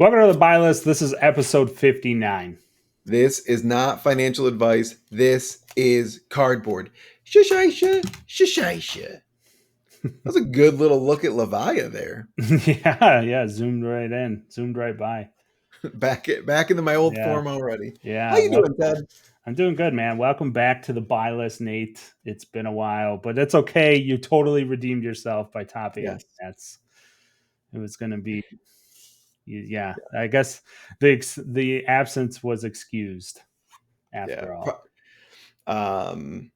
Welcome to the buy list. This is episode 59. This is not financial advice. This is cardboard. Shishaisha, shishaisha. That's a good little look at Levia there. Yeah, zoomed right in, zoomed right by. Back into my old Yeah, form already. How yeah. you doing, Ted? I'm doing good, man. Welcome back to the buy list, Nate. It's been a while, but it's okay. You totally redeemed yourself by topping it. Yes. It was going to be, yeah. I guess the absence was excused Yeah. after all. Um,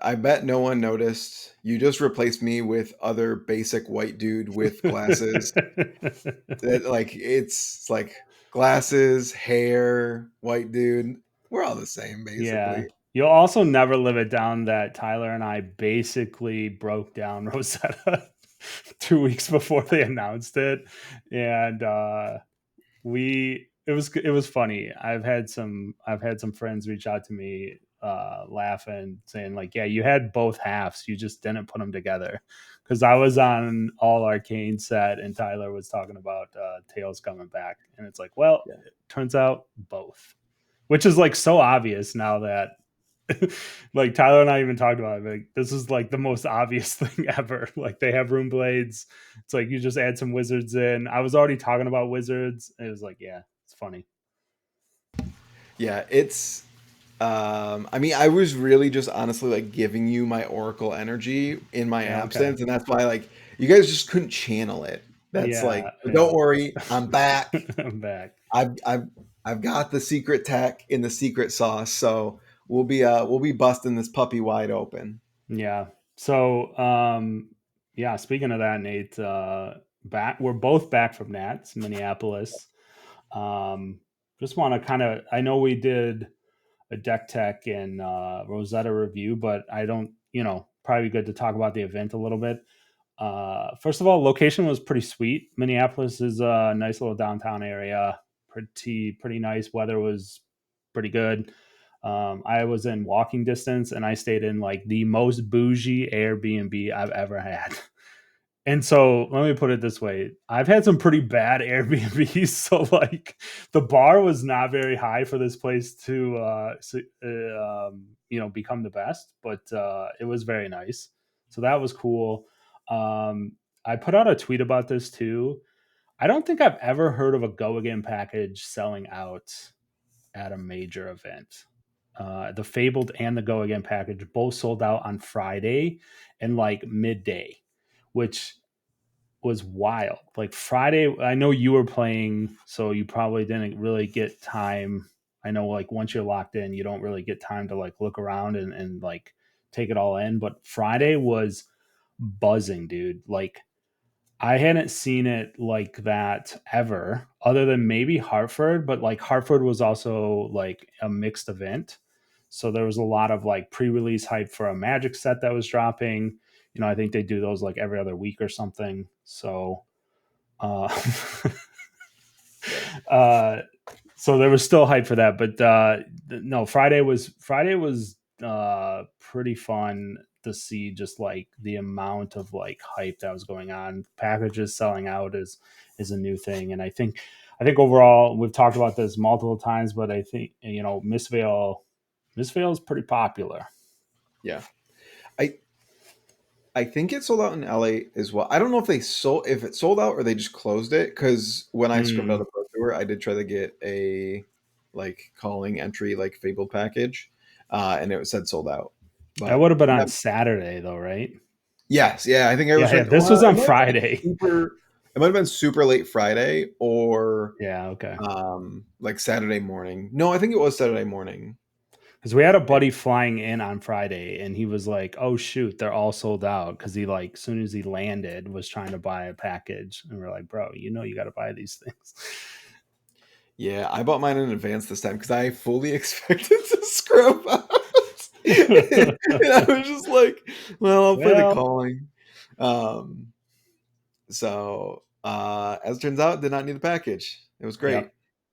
I bet no one noticed. You just replaced me with other basic white dude with glasses. It's like glasses, hair, white dude. We're all the same, Yeah. basically. You'll also never live it down that Tyler and I basically broke down Rosetta 2 weeks before they announced it. And it was funny. I've had some friends reach out to me laughing, saying like, yeah, you had both halves, you just didn't put them together. Because I was on all arcane set and Tyler was talking about Tails coming back. And it's like, well, Yeah. it turns out both. Which is like so obvious now that like Tyler and I even talked about it. Like this is like the most obvious thing ever. Like they have room blades. It's like you just add some wizards in. I was already talking about wizards. It was like, yeah, it's funny. Yeah, it's I mean, I was really just honestly like giving you my oracle energy in my Yeah, okay. absence, and that's why like you guys just couldn't channel it. That's Yeah, like, yeah. don't worry, I'm back. I'm back. I've I've I've got the secret tech in the secret sauce, so we'll be busting this puppy wide open. Yeah. So yeah, speaking of that, Nate, we're both back from Nats, Minneapolis. Um just want to kind of I know we did a deck tech and Rosetta review, but I don't, probably good to talk about the event a little bit. First of all, location was pretty sweet. Minneapolis is a nice little downtown area. Pretty nice. Weather was pretty good. I was in walking distance and I stayed in like the most bougie Airbnb I've ever had. And so let me put it this way. I've had some pretty bad Airbnbs. So like the bar was not very high for this place to become the best, but it was very nice. So that was cool. I put out a tweet about this too. I don't think I've ever heard of a go again package selling out at a major event. The Fabled and the Go Again package both sold out on Friday and like midday, which was wild. Like Friday, I know you were playing, so you probably didn't really get time. I know like once you're locked in, you don't really get time to like look around and like take it all in. But Friday was buzzing, dude. Like I hadn't seen it like that ever, other than maybe Hartford, but like Hartford was also like a mixed event. So there was a lot of like pre-release hype for a Magic set that was dropping. I think they do those like every other week or something. So uh Yeah. uh so there was still hype for that, but no, Friday was pretty fun to see just like the amount of like hype that was going on. Packages selling out is a new thing, and I think overall we've talked about this multiple times, but I think Miss Vale is pretty popular. Yeah. I I think it sold out in LA as well. I don't know if it sold out or they just closed it because when I scrubbed out Mm. a pro tour, I did try to get a like calling entry like Fabled package, and it said sold out. That But would have been yeah, on Saturday though, right? yes, yeah, I think I Yeah, was yeah. right. This Well, was on Friday. it might have been super late Friday or Yeah, okay. like Saturday morning. No, I think it was Saturday morning. Because we had a buddy flying in on Friday, and he was like, "Oh shoot, they're all sold out." Because he like, as soon as he landed, was trying to buy a package, and we're like, "Bro, you got to buy these things." Yeah, I bought mine in advance this time because I fully expected to scrub out. And I was just like, well, I'll play the Well, calling. Um, as it turns out, did not need the package. It was yep, great.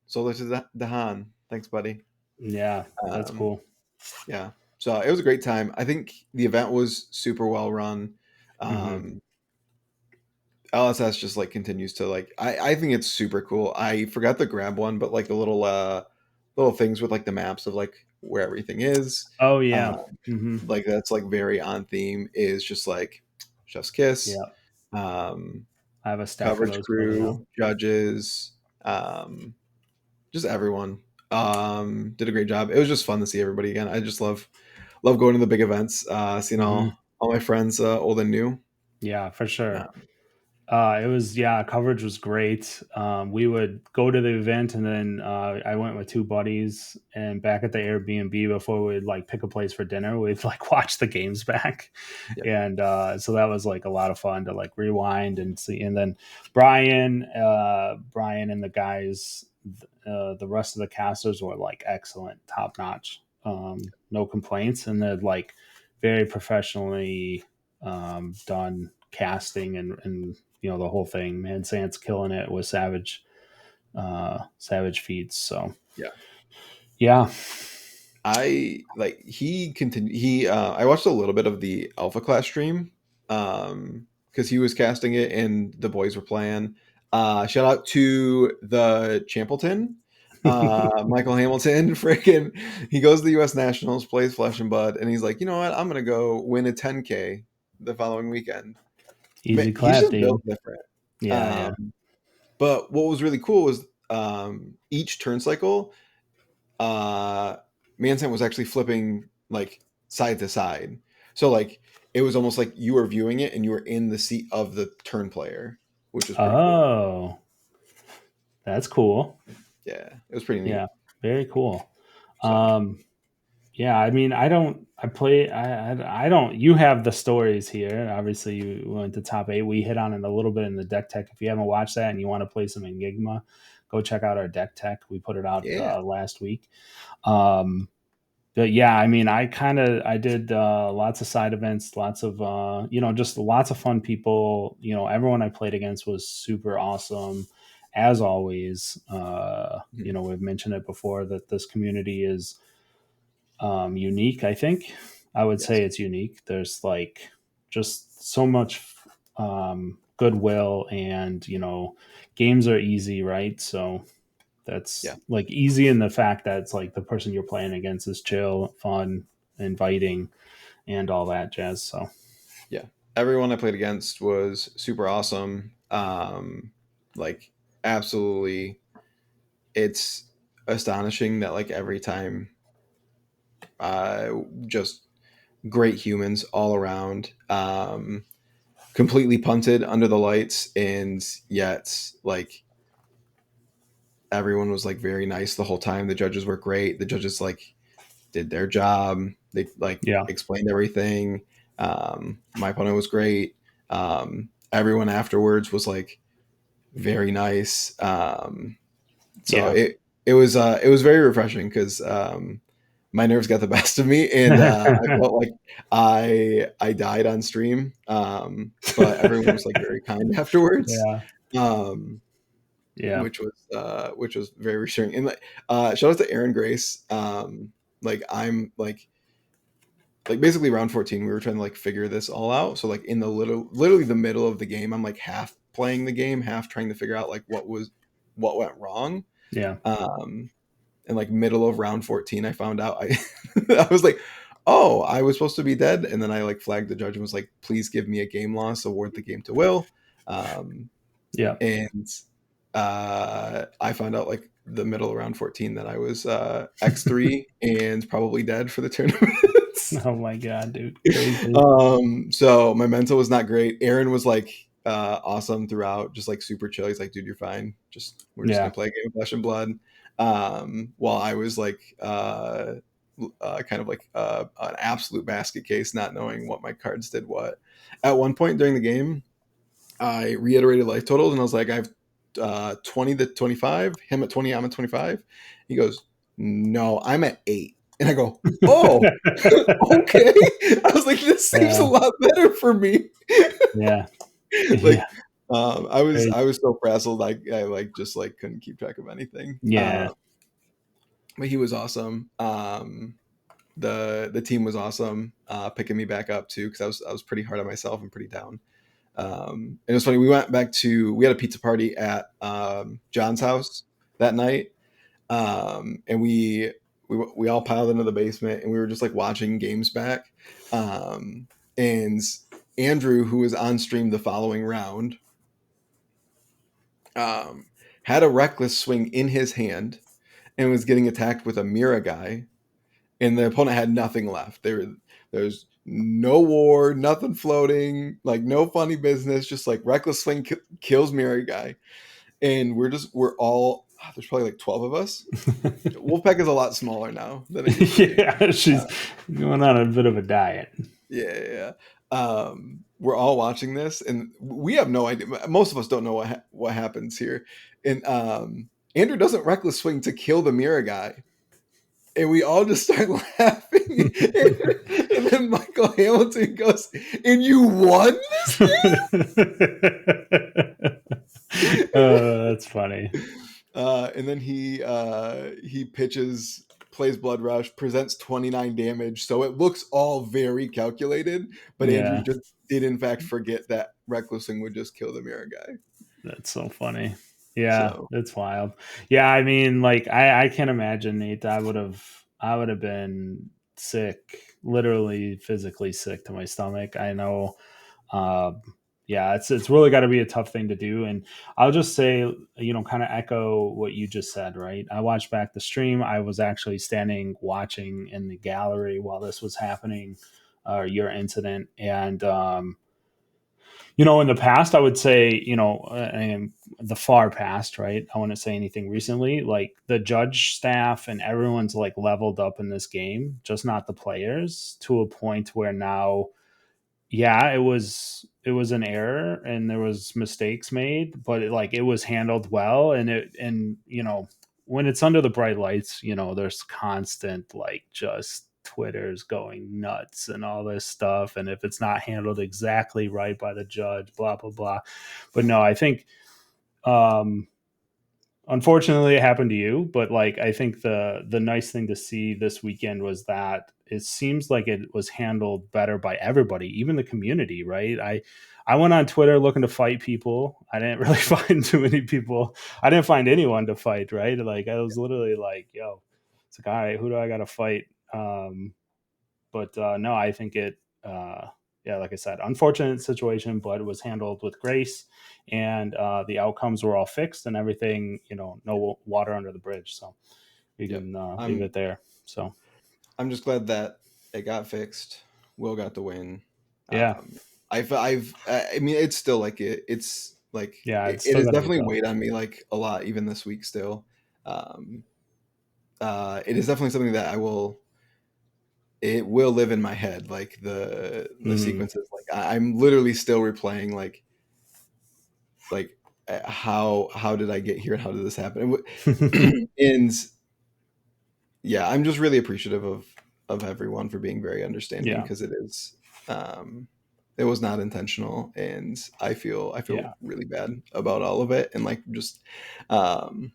Sold it to Dahan. Thanks, buddy. yeah, that's Um, cool. yeah. So it was a great time. I think the event was super well run. Hmm. Um, LSS just like continues to like I think it's super cool. I forgot the grab one, but like the little things with like the maps of like where everything is. Oh Uh, yeah. Mhm. like that's like very on theme is just like Chef's Kiss, Yeah. um, I have a stack of coverage those printed out. crew, judges, um, just everyone. Did a great job. It was just fun to see everybody again. I just love going to the big events, seeing Mhm. all my friends, old and new. Yeah, for sure. Um, It was yeah, coverage was great. We would go to the event, and then I went with two buddies, and back at the Airbnb before we'd like pick a place for dinner, we'd like watch the games back, yeah, and so that was like a lot of fun to like rewind and see. And then Brian and the guys, the rest of the casters were like excellent, top notch, no complaints, and they're like very professionally done casting and the whole thing. Man, Sant's killing it with Savage feats. So yeah. yeah. I like he continued he I watched a little bit of the Alpha Class stream because he was casting it and the boys were playing. Shout out to the Champleton. Michael Hamilton, freaking, he goes to the U.S. Nationals, plays Flesh and Blood, and he's like, you know what? I'm gonna go win a 10K the following weekend. Man, Easy he's clap, just dude. built different. Yeah, yeah. But what was really cool was each turn cycle uh Manson was actually flipping like side to side. So like it was almost like you were viewing it and you were in the seat of the turn player, which was pretty cool. Oh, that's cool. Yeah, it was pretty Yeah, neat. very cool. So Um, yeah, I mean, I don't. I play. I don't. You have the stories here. Obviously, you went to top eight. We hit on it a little bit in the deck tech. If you haven't watched that and you want to play some Enigma, go check out our deck tech. We put it out yeah, last week. Um, but yeah, I mean, I did lots of side events, lots of just lots of fun people. Everyone I played against was super awesome, as always. mhm, We've mentioned it before that this community is unique. I think I would yes, say it's unique. There's like just so much goodwill, and games are easy, right? So yeah, that's like easy in the fact that it's like the person you're playing against is chill, fun, inviting, and all that jazz. So yeah. Everyone I played against was super awesome. Like absolutely, it's astonishing that like every time, just great humans all around. Completely punted under the lights, and yet like everyone was like very nice the whole time. The judges were great. The judges like did their job. They like yeah, explained everything. My opponent was great. Everyone afterwards was like very nice. So yeah, it was very refreshing because my nerves got the best of me, and I felt like I died on stream. But everyone was like very kind afterwards. yeah, Um, yeah, which was very reassuring. And like shout out to Aaron Grace. Like I'm like basically round 14 we were trying to like figure this all out. So like in the literally the middle of the game, I'm like half playing the game, half trying to figure out like what went wrong. yeah, Um and like middle of round 14 I found out I I was like, oh, I was supposed to be dead, and then I like flagged the judge and was like, please give me a game loss, award the game to Will. Um yeah. and I found out like the middle around 14 that I was X3 and probably dead for the tournament. Oh my god, dude, crazy. So my mental was not great. Aaron was like awesome throughout, just like super chill. He's like, dude, you're fine. Just we're just Yeah, gonna play a game of Flesh and Blood. While I was like kind of like an absolute basket case, not knowing what my cards did what. At one point during the game, I reiterated life totals and I was like, I have 20 to 25, him at 20, I'm at 25. He goes, no, I'm at 8. And I go, oh, okay. I was like, this seems a yeah, lot better for me. yeah, Like, yeah, I crazy. was so frazzled, I like just like couldn't keep track of anything. Yeah, But he was awesome. The team was awesome, picking me back up too, because I was pretty hard on myself and pretty down. And it was funny. We had a pizza party at John's house that night, and we all piled into the basement, and we were just like watching games back. And Andrew, who was on stream the following round, um, had a reckless swing in his hand and was getting attacked with a Mira guy, and the opponent had nothing left. There's no war, nothing floating, like no funny business, just like reckless swing kills Mira guy, and we're all there's probably like 12 of us. Wolfpack is a lot smaller now than it used to be. Yeah, she's Uh, going on a bit of a diet. yeah, yeah. We're all watching this, and we have no idea. Most of us don't know what happens here. And Andrew doesn't reckless swing to kill the Mira guy, and we all just start laughing. And then Michael Hamilton goes, "And you won this That's funny. game?" And then he pitches, plays Blood Rush, presents 29 damage, so it looks all very calculated. But Andrew Yeah, just did in fact forget that recklessing would just kill the Mirror guy. that's so funny. Yeah, So it's wild. Yeah, I mean, like I can't imagine, Nate. I would have been sick, literally physically sick to my stomach. I know. Um, yeah, it's really got to be a tough thing to do. And I'll just say, kind of echo what you just said. Right, I watched back the stream. I was actually standing watching in the gallery while this was happening, your incident, and in the past, I would say, and the far past, right? I wouldn't say anything recently. Like the judge staff and everyone's like leveled up in this game, just not the players, to a point where now, yeah, it was an error and there was mistakes made, but it was handled well, and when it's under the bright lights, there's constant like just Twitter's going nuts and all this stuff, and if it's not handled exactly right by the judge, blah blah blah. But no, I think um unfortunately it happened to you, but like I think the nice thing to see this weekend was that it seems like it was handled better by everybody, even the community, right? I went on Twitter looking to fight people. I didn't really find too many people. I didn't find anyone to fight, right? Like I was literally like, yo, it's like, all right, who do I gotta fight? But no, I think yeah, like I said, unfortunate situation, but it was handled with grace, and the outcomes were all fixed and everything. No water under the bridge, so we yep, can leave I'm it there. So I'm just glad that it got fixed. Will got the win. yeah, I mean, it's still like it's like yeah, it's it still has gonna be definitely tough. weighed on me like a lot even this week still. Um, it is definitely something that it will live in my head, like the Mm, sequences. Like I'm literally still replaying like how did I get here and how did this happen? And yeah, I'm just really appreciative of everyone for being very understanding, yeah, because um it was not intentional, and I feel yeah, really bad about all of it. And like just um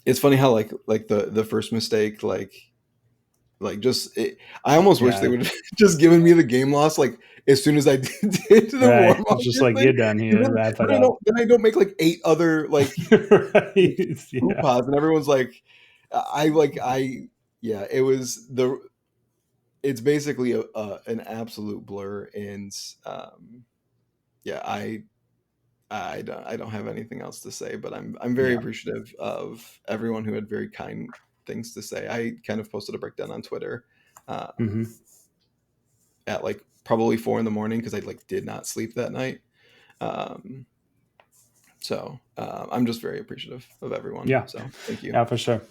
it's funny how like the first mistake, just I almost wish they yeah. would have just given me the game loss like as soon as I did the Right. warm It's up just thing. like you're done here. Wrap it up. Then I don't make like eight other like Right. Yeah. pause, and everyone's like, I yeah, it's basically an absolute blur. And yeah, I don't have anything else to say, but I'm very Yeah. appreciative of everyone who had very kind things to say. I kind of posted a breakdown on Twitter Hmm. at like probably 4 in the morning, because I like did not sleep that night. Um, so I'm just very appreciative of everyone. Yeah. So thank you. Yeah, for sure.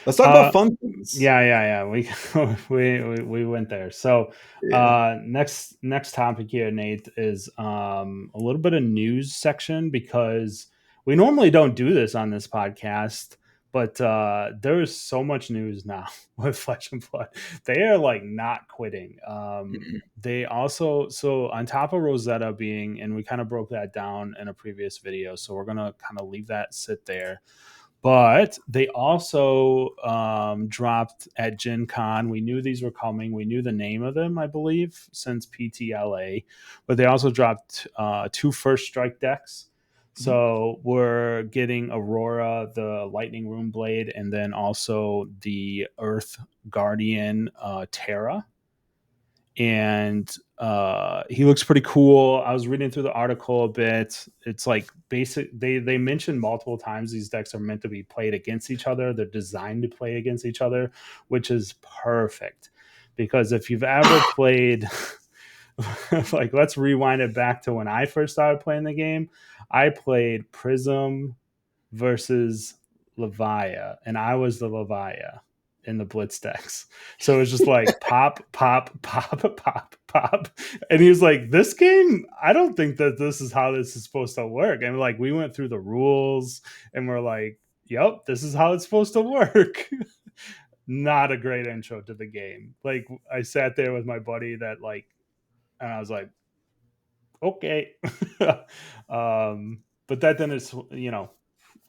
Let's talk about Uh, fun things. yeah, yeah, yeah. We we went there. So, Yeah. next topic here, Nate, is a little bit of news section, because we normally don't do this on this podcast, but there is so much news now with Flesh and Blood. They are like not quitting. They also, so on top of Rosetta being, and we kind of broke that down in a previous video, so we're gonna kind of leave that sit there. But they also dropped at Gen Con. We knew these were coming. We knew the name of them, I believe, since PTLA. But they also dropped two first strike decks. Mhm. So we're getting Aurora, the Lightning Rune Blade, and then also the Earth Guardian Terra. And he looks pretty cool. I was reading through the article a bit. It's like basic. They mentioned multiple times these decks are meant to be played against each other. They're designed to play against each other, which is perfect. Because if you've ever played, like, let's rewind it back to when I first started playing the game. I played Prism versus Levia, and I was the Levia in the Blitz decks. So it was just like pop, pop, pop, pop, pop. And he was like, "This game, I don't think that this is how this is supposed to work." And like we went through the rules and we're like, "Yep, this is how it's supposed to work." Not a great intro to the game. Like I sat there with my buddy that like and I was like, okay. But that then it's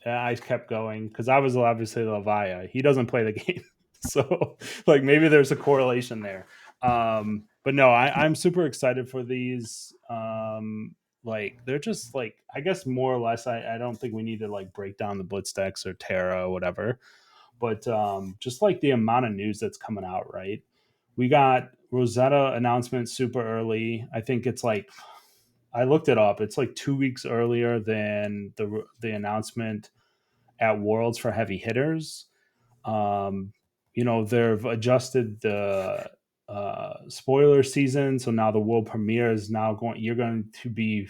I kept going because I was obviously Leviah. He doesn't play the game, so like maybe there's a correlation there. But no, I'm super excited for these. Like they're just like I guess more or less. I don't think we need to like break down the Blitz decks or Terra or whatever. But just like the amount of news that's coming out, right? We got Rosetta announcement super early. I think it's like I looked it up. It's like 2 weeks earlier than the announcement at Worlds for heavy hitters. Um, they've adjusted the spoiler season, so now the world premiere is now going. You're going to be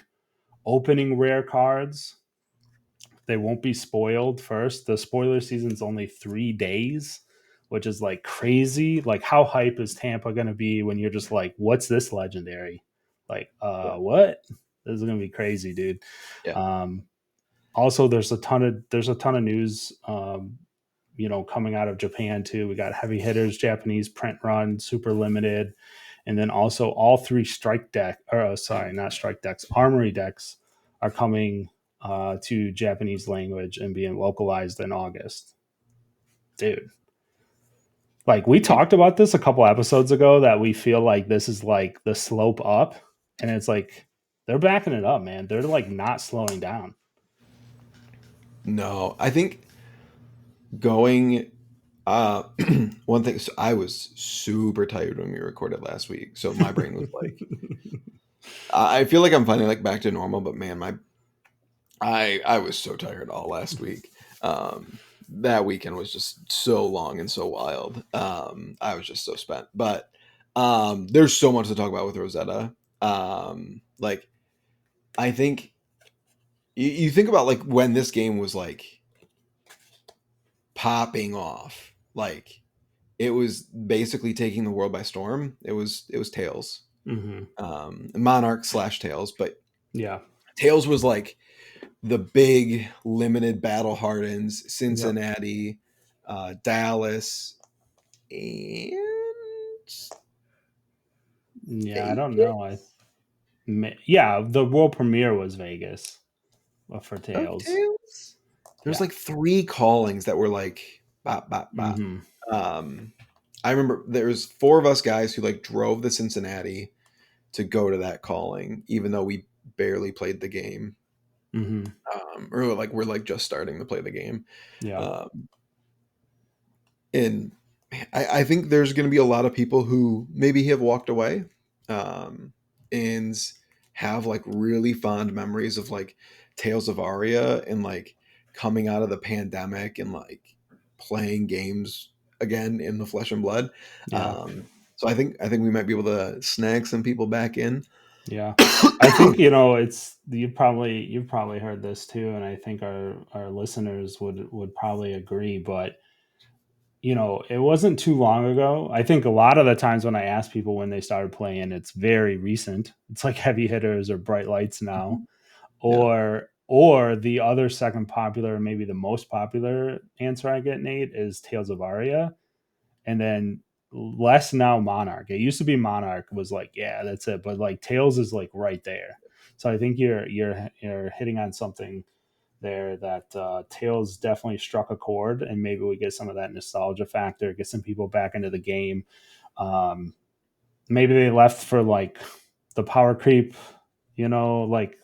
opening rare cards. They won't be spoiled first. The spoiler season's only 3 days, which is like crazy. Like, how hype is Tampa going to be when you're just like, "What's this legendary?" Like, Yeah. what? This is going to be crazy, dude. Yeah. Um, Also, there's a ton of news coming out of Japan too. We got heavy hitters, Japanese print run, super limited, and then also all three strike deck or sorry, not strike decks, armory decks are coming to Japanese language and being localized in August. Dude, like we Dude, talked about this a couple episodes ago that we feel like this is like the slope up, and it's like they're backing it up, man. They're like not slowing down. no, I think going uh one thing, so I was super tired when we recorded last week, so my brain was like I feel like I'm finally like back to normal, but man, my I was so tired all last week. That weekend was just so long and so wild. I was just so spent. But there's so much to talk about with Rosetta. Like I think you think about like when this game was like popping off, like it was basically taking the world by storm. It was Tails, Hmm. Monarch slash Tails, but Yeah. Tails was like the big limited battle hardens, Yep. Cincinnati, Dallas, and Yeah, I don't know. Vegas Yeah, the world premiere was Vegas for of Tails. Tails. There's Yeah. like three callings that were like bop bop bop. Hmm. Um, I remember there was four of us guys who like drove to Cincinnati to go to that calling, even though we barely played the game. Hmm. Or like we're like just starting to play the game. Yeah. Um, and I think there's going to be a lot of people who maybe have walked away um, and have like really fond memories of like Tales of Aria and like coming out of the pandemic and like playing games again in the flesh and blood. Yeah. So I think we might be able to snag some people back in. Yeah. I think it's you've probably heard this too, and I think our listeners would probably agree. But it wasn't too long ago. I think a lot of the times when I ask people when they started playing, it's very recent. It's like heavy hitters or bright lights now. Yeah. Or the other second popular, maybe the most popular answer I get, Nate, is Tales of Aria, and then less now Monarch. It used to be Monarch was like, yeah, that's it, but like Tales is like right there. So I think you're hitting on something there that Tails definitely struck a chord, and maybe we get some of that nostalgia factor, get some people back into the game. Um, Maybe they left for like the power creep, like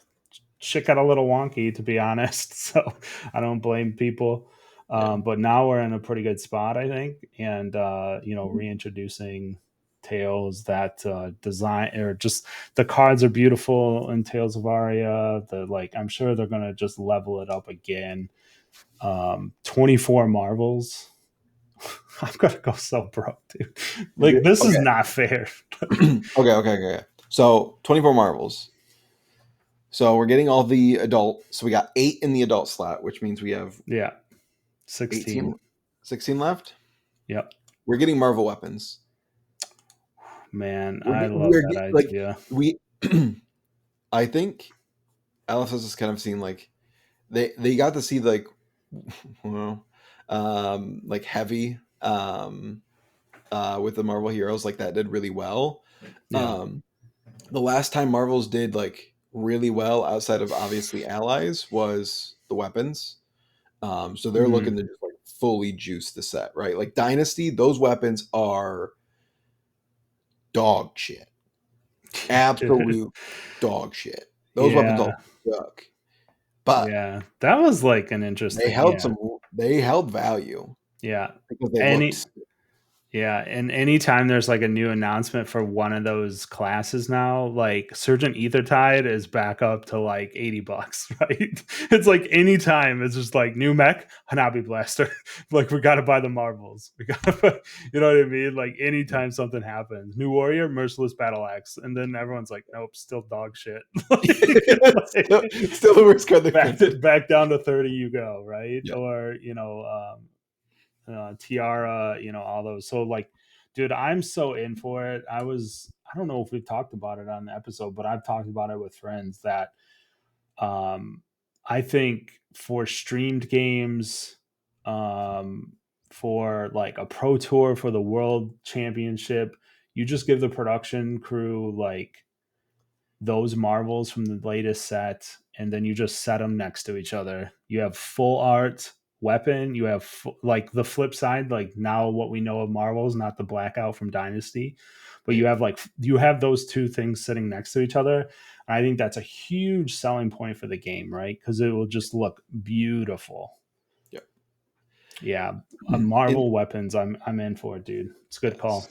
shit got a little wonky to be honest. So I don't blame people. Yeah. But now we're in a pretty good spot, I think, and reintroducing Tales that design or just the cards are beautiful in Tales of Aria. The like, I'm sure they're gonna just level it up again. 24 marvels. I'm gonna go so broke, dude. Like, this is Okay. not fair. Okay. So 24 marbles. So we're getting all the adult. So we got 8 in the adult slot, which means we have Yeah, 18, 16. 16 left. Yep. We're getting Marvel weapons. Man, We're I get- love we're that get- like idea. we. I think Alice has just kind of seen like they got to see like well, like heavy with the Marvel heroes like that did really well. Yeah. Um, the last time Marvels did like really well outside of obviously allies was the weapons. So they're looking Mhm. to just like fully juice the set, right? Like Dynasty, those weapons are dog shit, Dude. absolute dog shit. Those weapons Yeah. all suck, but Yeah. That was like an they interesting, held yeah. some. They held value Yeah. because they Any looked. Yeah, and anytime there's like a new announcement for one of those classes now, like Surgeon Ethertide is back up to like $80, right? It's like anytime it's just like new mech, Hanabi Blaster. Like, we gotta buy the marbles. We gotta you know what I mean? Like, anytime something happens. New Warrior, Merciless Battle Axe. And then everyone's like, nope, still dog shit. still, like, still the worst card they back printed. back down to 30 you go, right? Yeah, Or Tiara, all those. So like, dude, I'm so in for it. I don't know if we've talked about it on the episode, but I've talked about it with friends that um, I think for streamed games, um, for like a pro tour for the world championship, you just give the production crew like those marvels from the latest set, and then you just set them next to each other. You have full art weapon. You have like the flip side, like now what we know of marvels, not the blackout from Dynasty, but yeah, you have those two things sitting next to each other. And I think that's a huge selling point for the game, right? Because it will just look beautiful. yeah. Yeah, And Marvel weapons. I'm in for it, dude. It's a good yes, call.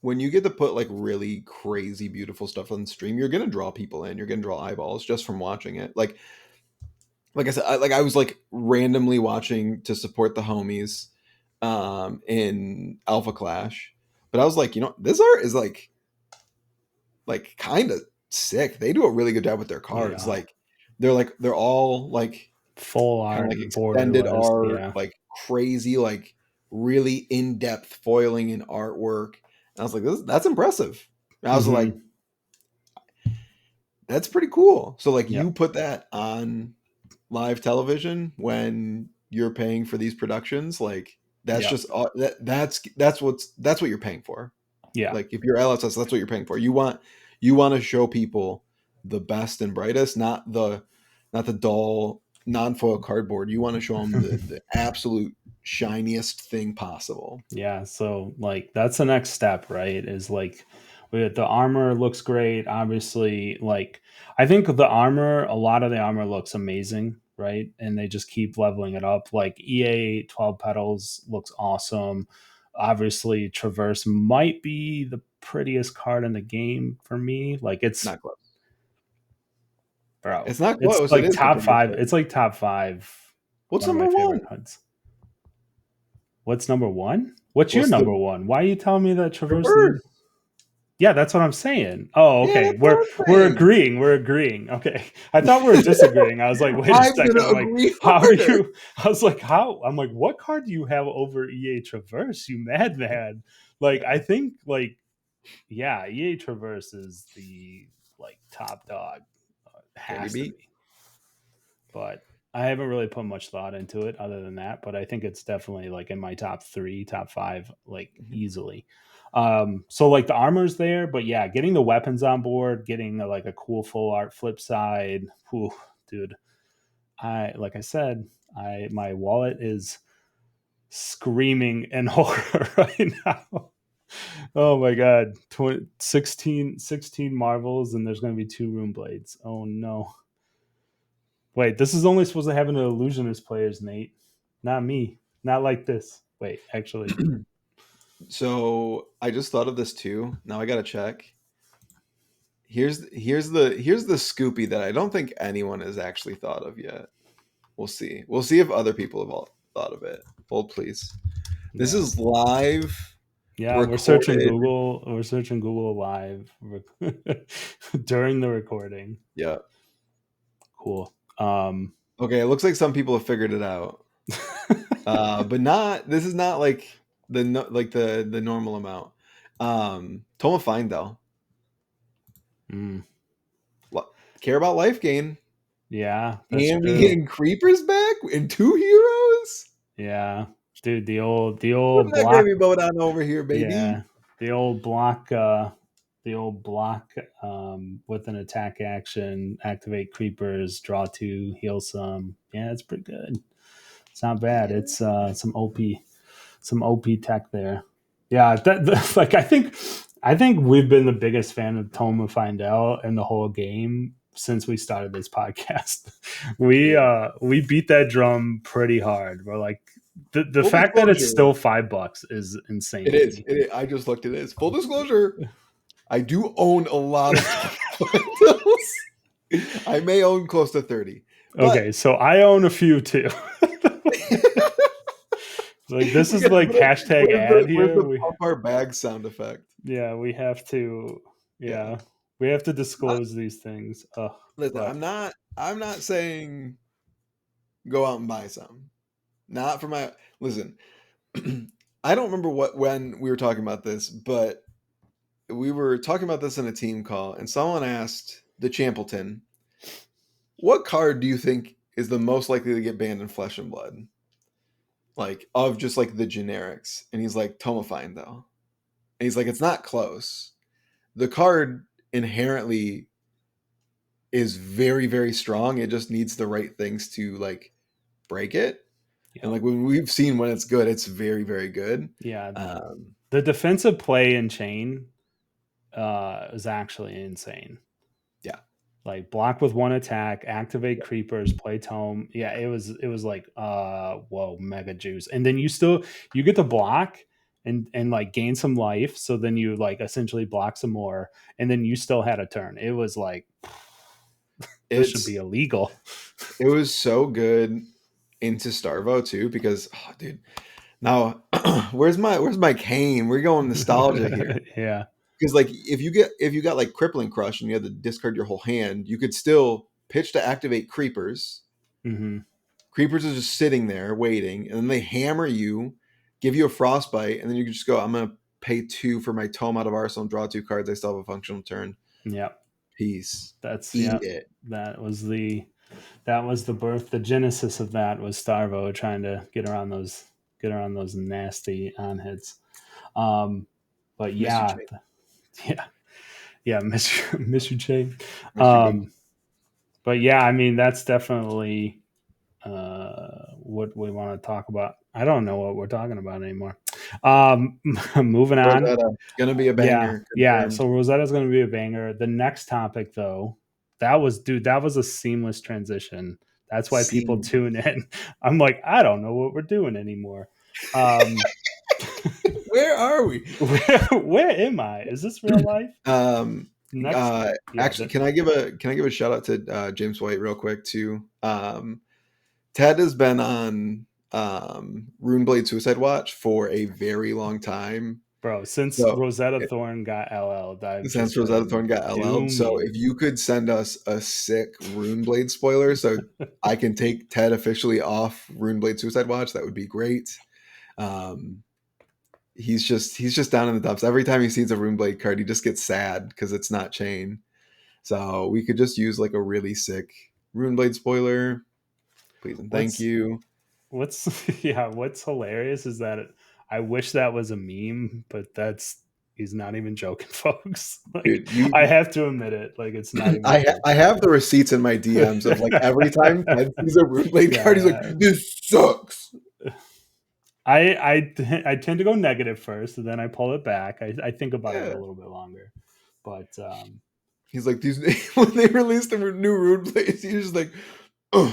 when you get to put like really crazy, beautiful stuff on stream, you're gonna draw people in. You're gonna draw eyeballs just from watching it. Like I said, I was like randomly watching to support the homies in Alpha Clash, but I was like, this art is like kind of sick. They do a really good job with their cards. Yeah, They're all like full kind of art like and extended borderless. art, Yeah. like crazy, like really in depth foiling and artwork. And I was like, that's impressive. And I was like, Hmm. that's pretty cool. So like Yeah. you put that on live television when you're paying for these productions, like that's Yeah. just that's what you're paying for. Yeah. Like if you're LSS, that's what you're paying for. You want to show people the best and brightest, not the dull non-foil cardboard. You want to show them the absolute shiniest thing possible. Yeah, so like that's the next step, right? Is like the armor looks great. Obviously, like I think a lot of the armor looks amazing, right? And they just keep leveling it up. Like EA 12 Petals looks awesome. Obviously, Traverse might be the prettiest card in the game for me. Like, Not close. bro, It's not it's close. It like is the top prettiest five. card. It's like top five. What's One of my number one? favorite cards. What's number one? What's your What's the number one? Why are you telling me that Traverse reverse? needs? Yeah, that's what I'm saying. Oh, Yeah, okay. that's what I'm We're saying. agreeing. We're agreeing. Okay. I thought we were disagreeing. I was like, wait a I'm second. gonna I'm like, agree how are harder. you? I was like, how? I'm like, what card do you have over EA Traverse? You madman. Like, I think like, yeah, EA Traverse is the like top dog. Can't be Has to beat. be. But I haven't really put much thought into it other than that. But I think it's definitely like in my top three, top five, like Mhm. easily. So like the armor's there, but yeah, getting the weapons on board, getting like a cool full art flip side, whew, dude. I like I said, I my wallet is screaming in horror right now. Oh my god, 16 marvels, and there's going to be 2 rune blades. Oh no. Wait, this is only supposed to have an illusionist players, Nate. Not me. Not like this. Wait, actually. So I just thought of this too. Now I gotta check. Here's the scoopy that I don't think anyone has actually thought of yet. We'll see. We'll see if other people have all thought of it. Hold please. This Yeah. is live Yeah, we're searching recorded. Google. We're searching Google live during the recording. Yeah. Cool. Okay, it looks like some people have figured it out. But not this is not like the normal amount. Toma Findell. mm, Care about life gain. yeah, that's And we true. getting creepers back and 2 heroes? Yeah, dude, the Put old that block. gravy boat on over here, baby. Yeah, the old block. The old block with an attack action, activate creepers, draw 2, heal some. Yeah, it's pretty good. It's not bad. Yeah. It's some OP tech there. Yeah, like I think we've been the biggest fan of Toma Findell in the whole game since we started this podcast. we Yeah. we beat that drum pretty hard. We're like the Full fact that it's disclosure, still $5 is insane it to is. me. I just looked at it. Full disclosure, I do own a lot of Titles. I may own close to 30. But Okay, so I own a few too. Like this we is got to like put it. hashtag ad Where's here. the We pump our bag sound effect? Yeah, we have to. Yeah. Yeah, we have to Not, disclose these things. listen, But I'm not saying go out and buy some. Not for my listen. I don't remember when we were talking about this, but we were talking about this in a team call, and someone asked the Champleton, "What card do you think is the most likely to get banned in Flesh and Blood? Like of just like the generics?" And he's like, "Tomafine, though." And he's like, "It's not close. The card inherently is very, very strong. It just needs the right things to like break it." And yep, like when we've seen when it's good, it's very, very good. yeah, Um, the defensive play in chain is actually insane. yeah, Like block with 1 attack, activate creepers, play tome. Yeah, it was like whoa, mega juice. And then you get to block and like gain some life. So then you like essentially block some more, and then you still had a turn. It was like this should be it's illegal. it was so good into Starvo too because oh, dude, now where's my cane? We're going nostalgia here Yeah. because like if you got like crippling crush and you had to discard your whole hand, you could still pitch to activate creepers. Hmm. Creepers are just sitting there waiting, and then they hammer you, give you a frostbite, and then you can just go, I'm gonna pay 2 for my tome out of arsenal and draw 2 cards. I still have a functional turn. Yep. Peace. That's Eat yep. it. That was the birth, the genesis of that was Starvo trying to get around those nasty on hits. Um, but Miss you, yeah, Jake. yeah, yeah, miss you, Jay. Miss you, bud. Um, but yeah, I mean that's definitely what we want to talk about. I don't know what we're talking about anymore. Moving on. Rosetta. Gonna be a Yeah, banger. yeah. Confirmed. So Rosetta's going to be a banger. The next topic, though, that was a seamless transition. That's why people Scene. tune in. I'm like, I don't know what we're doing anymore. Um, Where are we? where am I? Is this real life? Um, Next, yeah, Actually, can I give a shout out to James White real quick too? Ted has been on Runeblade Suicide Watch for a very long time. bro. Since So Rosetta Thorn got LL'd, I've since just Rosetta been Thorn got LL'd, so dooming. if you could send us a sick Runeblade spoiler, so I can take Ted officially off Runeblade Suicide Watch, that would be great. Um, he's just down in the dumps. Every time he sees a Runeblade card, he just gets sad because it's not chain. So we could just use like a really sick Runeblade spoiler, please and thank What's you. what's yeah? What's hilarious is that I wish that was a meme, but that's He's not even joking, folks. Like Dude, you I have to admit it. Like it's not even a joke. I have the receipts in my DMs of like every time Ted sees a Rune Blade card, he's like, Yeah. "This sucks." I tend to go negative first, and then I pull it back. I think about it a Yeah, little bit longer, but he's like these when they released the new Rune Blades, he's just like, "Ugh,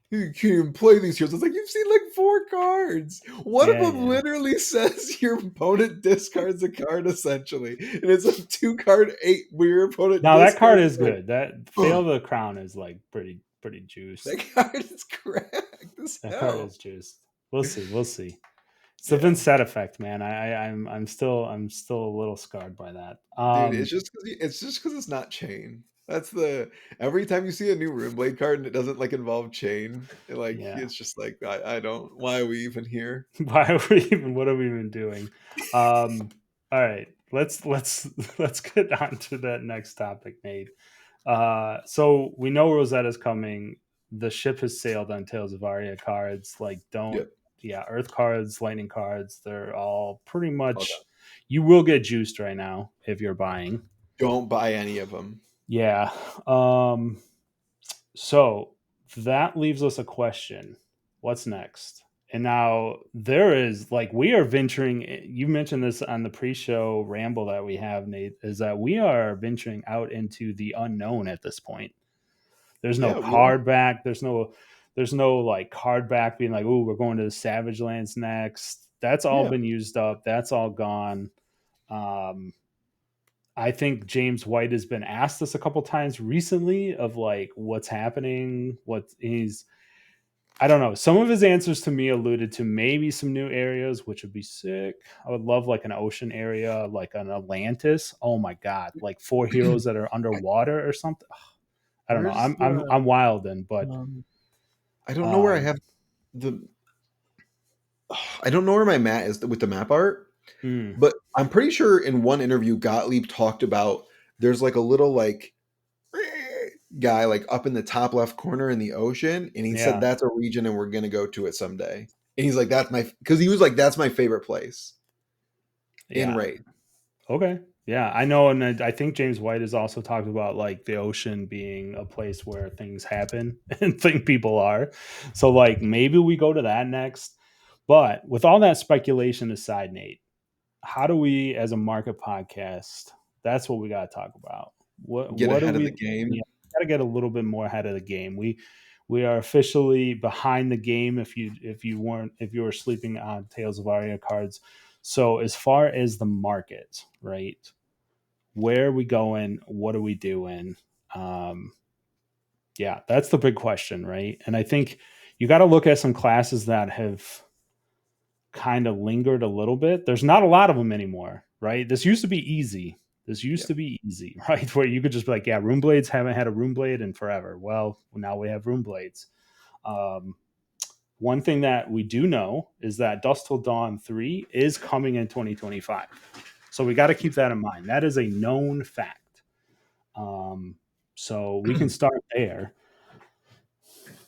you can't even play these heroes." It's like you've seen like 4 cards. One of yeah, them yeah. literally says your opponent discards a card essentially, and it's a 2 card 8 where your opponent Now that card discards. is Like, good. That Fail ugh, of the Crown is like pretty that juiced. card is cracked as That card hell. is juiced. We'll see. We'll see. It's the Yeah. Vincent effect, man. I'm still a little scarred by that. Dude, it's just because it's not chain. That's the every time you see a new Rune Blade card and it doesn't like involve chain, like Yeah. it's just like I don't why are we even here? Why are we even? What are we even doing? Um. All right. Let's get on to that next topic, Nate. So we know Rosetta's coming. The ship has sailed on Tales of Aria cards. Like, don't, Yep. yeah, Earth cards, Lightning cards. They're all pretty All much. done. You will get juiced right now if you're buying. Don't buy any of them. Yeah. Um. So that leaves us a question. What's next? And now there is like we are venturing. You mentioned this on the pre-show ramble that we have, Nate. Is that we are venturing out into the unknown at this point. There's no Yeah, we are. card back. There's no like card back being like, oh, we're going to the Savage Lands next. That's all Yeah. been used up. That's all gone. Um, I think James White has been asked this a couple times recently of like what's happening, what he's I don't know. Some of his answers to me alluded to maybe some new areas, which would be sick. I would love like an ocean area, like an Atlantis. Oh my god, like 4 heroes that are I, underwater or something. I don't know. where's the I'm wild in, but um I don't know where I um have the I don't know where my mat is with the map art, mm, but I'm pretty sure in one interview Gottlieb talked about there's like a little like guy like up in the top left corner in the ocean, and he said yeah, that's a region and we're gonna go to it someday. And he's like, that's my because he was like, that's my favorite place in yeah. Raid. Okay. Yeah, I know, and I think James White has also talked about like the ocean being a place where things happen and think people are. So like maybe we go to that next. But with all that speculation aside, Nate, how do we as a market podcast? That's what we got to talk about. What Get what do ahead of we? the Yeah, game. got to get a little bit more ahead of the game. We are officially behind the game. If you were sleeping on Tales of Aria cards. So as far as the market, right? Where are we going? What are we doing? Um, yeah, that's the big question, right? And I think you got to look at some classes that have kind of lingered a little bit. There's not a lot of them anymore, right? This used to be easy. This used Yeah. to be easy, right? Where you could just be like, yeah, Rune Blades haven't had a Rune Blade in forever. Well, now we have Rune Blades. Um, one thing that we do know is that Dust Till Dawn 3 is coming in 2025. So we got to keep that in mind. That is a known fact. Um, so we can start there.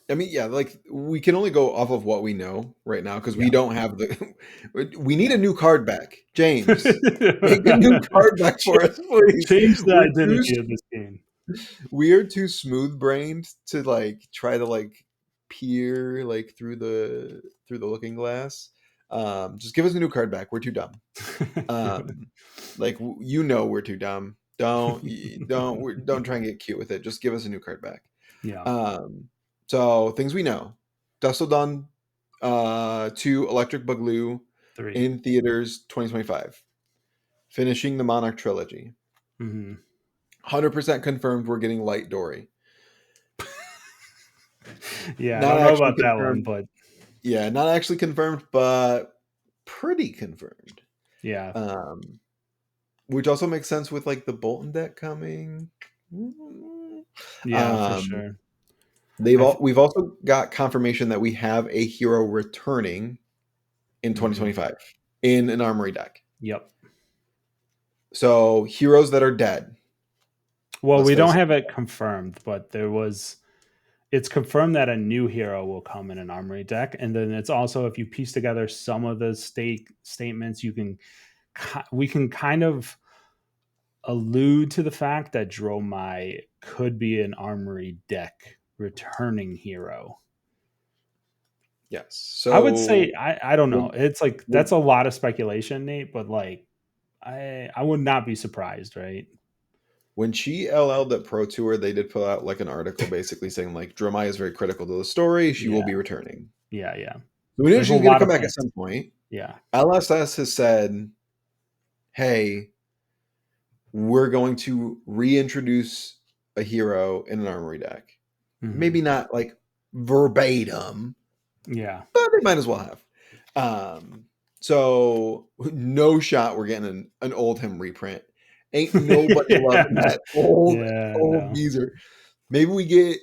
I mean, yeah, like we can only go off of what we know right now because Yeah. we don't have the. We need Yeah. a new card back, James. Make a new card back for us, please. Change the We're too identity of this game. we are too smooth brained to like try to like peer like through the looking glass. Just give us a new card back. We're too dumb. Um, like you know we're too dumb. Don't try and get cute with it. Just give us a new card back. Yeah. Um, so things we know: Dustodon, 2 Electric Boogaloo 3. in theaters 2025. Finishing the Monarch trilogy. Hmm. 100% confirmed. We're getting Light Dory. Yeah, I Not don't know actually about that one, confirmed. but Yeah, not actually confirmed, but pretty confirmed. yeah. Um, which also makes sense with like the Bolton deck coming. Yeah, for Um, sure. we've also got confirmation that we have a hero returning in Mhm. 2025 in an armory deck. Yep. So heroes that are dead. Well, Let's we don't face it. have it confirmed, but it's confirmed that a new hero will come in an armory deck, and then it's also if you piece together some of the statements, you can we can kind of allude to the fact that Dromai could be an armory deck returning hero. Yes. I would So say I don't know. when It's like that's when a lot of speculation, Nate, but like I would not be surprised, right? when she LL'd at Pro Tour, they did put out like an article basically saying like Dromai is very critical to the story. She will Yeah. be returning. Yeah, yeah. So we know There's a she's going to lot come of back at fans. some point. Yeah. LSS has said, "Hey, we're going to reintroduce a hero in an armory deck. Mhm. Maybe not like verbatim, Yeah. but they might as well have." So no shot we're getting an old him reprint. Ain't nobody Yeah. loving that Yeah, old no. geezer. Maybe we get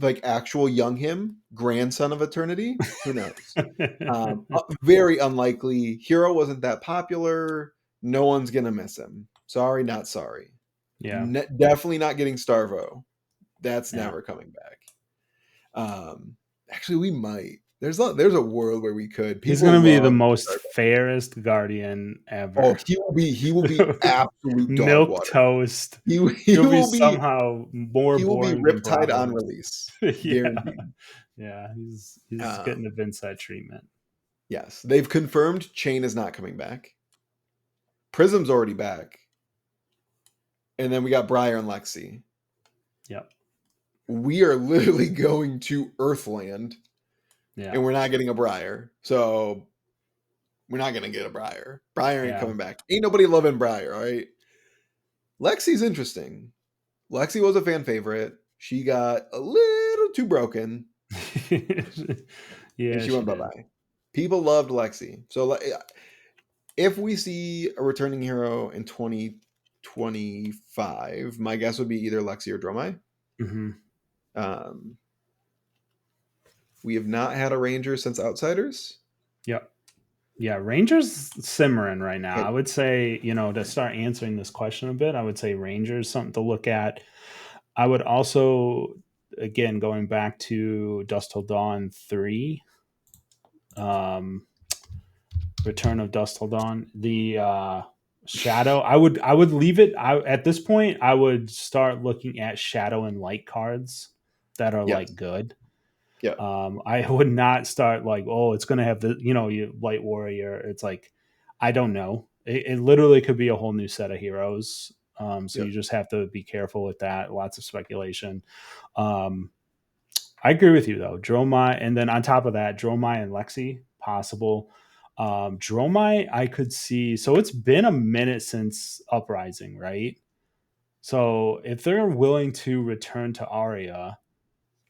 like actual young him, grandson of Eternity. Who knows? Very unlikely. Hero wasn't that popular. No one's gonna miss him. Sorry, not sorry. Yeah. Definitely not getting Starvo. That's Yeah. never coming back. Actually, we might. There's a world where we could. He's People gonna be the love most Starvo. fairest guardian Oh, ever. he will be absolute dog Milk water. toast. He He'll be will be somehow more he will be boring than Riptide on Bravo. release, Yeah. guaranteed. Yeah. He's getting Um, the Vincent treatment. yes, they've confirmed Chain is not coming back. Prism's already back, and then we got Briar and Lexi. Yep. We are literally going to Earthland, Yeah. and we're not getting a Briar. So we're not gonna get a Briar. Briar ain't Yeah. coming back. Ain't nobody loving Briar, all right? Lexi's interesting. Lexi was a fan favorite. She got a little too broken, and Yeah, she she went bye did. bye. People loved Lexi. So if we see a returning hero in 2025, my guess would be either Lexi or Dromai. Hmm. Um, we have not had a Ranger since Outsiders. Yep. Yeah, Rangers simmering right now. But I would say, to start answering this question a bit, I would say Rangers something to look at. I would also, again, going back to Dust Till Dawn 3, um, Return of Dust Till Dawn, the Shadow. I would leave it. At this point, I would start looking at Shadow and Light cards that are yes, like good. yeah, I would not start like, oh, it's going to have you Light Warrior. It's like, I don't know. It literally could be a whole new set of heroes. So yeah. you just have to be careful with that. Lots of speculation. Um, I agree with you though. Dromai, and then on top of that, Dromai and Lexi, possible. Dromai, I could see. So it's been a minute since Uprising, right? So if they're willing to return to Aria,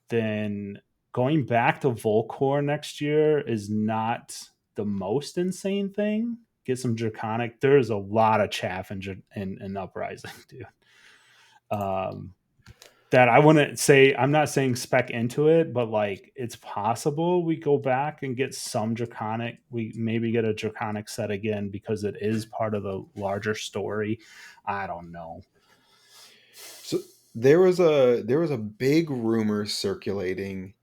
then going back to Volcor next year is not the most insane thing. Get some Draconic. There's a lot of chaff in Uprising, dude. Um, that I wouldn't say. I'm not saying spec into it, but like it's possible we go back and get some Draconic. We maybe get a Draconic set again because it is part of the larger story. I don't know. So there was a big rumor circulating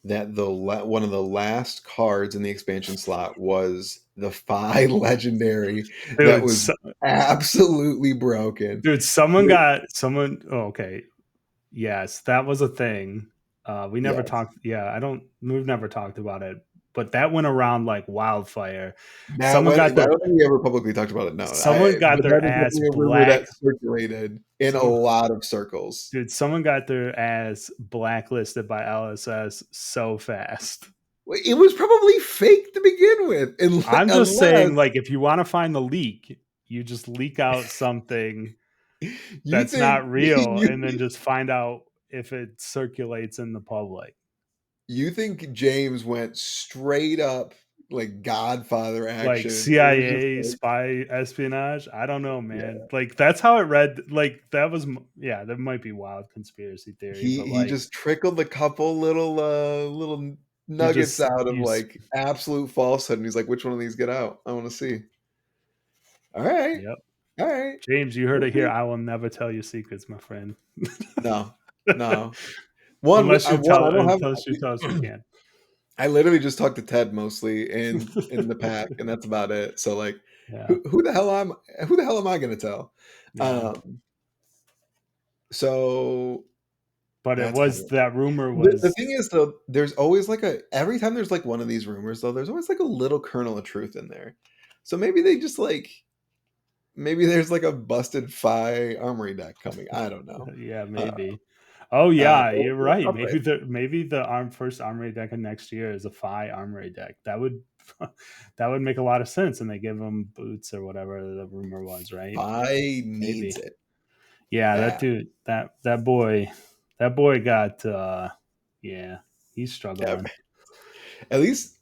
that one of the last cards in the expansion slot was the Phi legendary that Dude, was absolutely broken. dude, someone. Oh, okay, yes, that was a thing. We never Yes. talked. Yeah, I don't. We've never talked about it, but that went around like wildfire. That Someone went. I got their don't think we ever publicly talked about it. No, someone got but their that is ass definitely a rumor that black. circulated in a Someone, lot of circles. dude, someone got their ass blacklisted by LSS so fast. It was probably fake to begin with, I'm just saying, unless like, if you want to find the leak, you just leak out something you that's think not real, you and then just find out if it circulates in the public. you think James went straight up like Godfather Like action. It was just CIA like, spy espionage. I don't know, man. yeah. Like that's how it read. Like that was, yeah, that might be wild conspiracy theory, but He like just trickled a couple little you nuggets just out of you, like absolute falsehood, and he's like, "Which one of these get out? I want to see." All right, yep. all right, James, you heard we'll it here. see. I will never tell you secrets, my friend. No, no. One, I don't have. Unless you tell us we can. I literally just talk to Ted mostly in the pack, and that's about it. So like, Yeah. who the hell am I going to tell? Yeah. Um, so But it that's kind was of that rumor the was thing is though. There's always like a every time there's like one of these rumors though. There's always like a little kernel of truth in there. So maybe they just like maybe there's like a busted Phi armory deck coming. I don't know. yeah, Uh, maybe. Oh yeah, but you're we'll right. stop right. Maybe the first armory deck of next year is a Phi armory deck. That would that would make a lot of sense, and they give them boots or whatever the rumor was, right? Phi needs Maybe. it Yeah, that bad. dude, that boy got yeah, he's Yeah, struggling. at least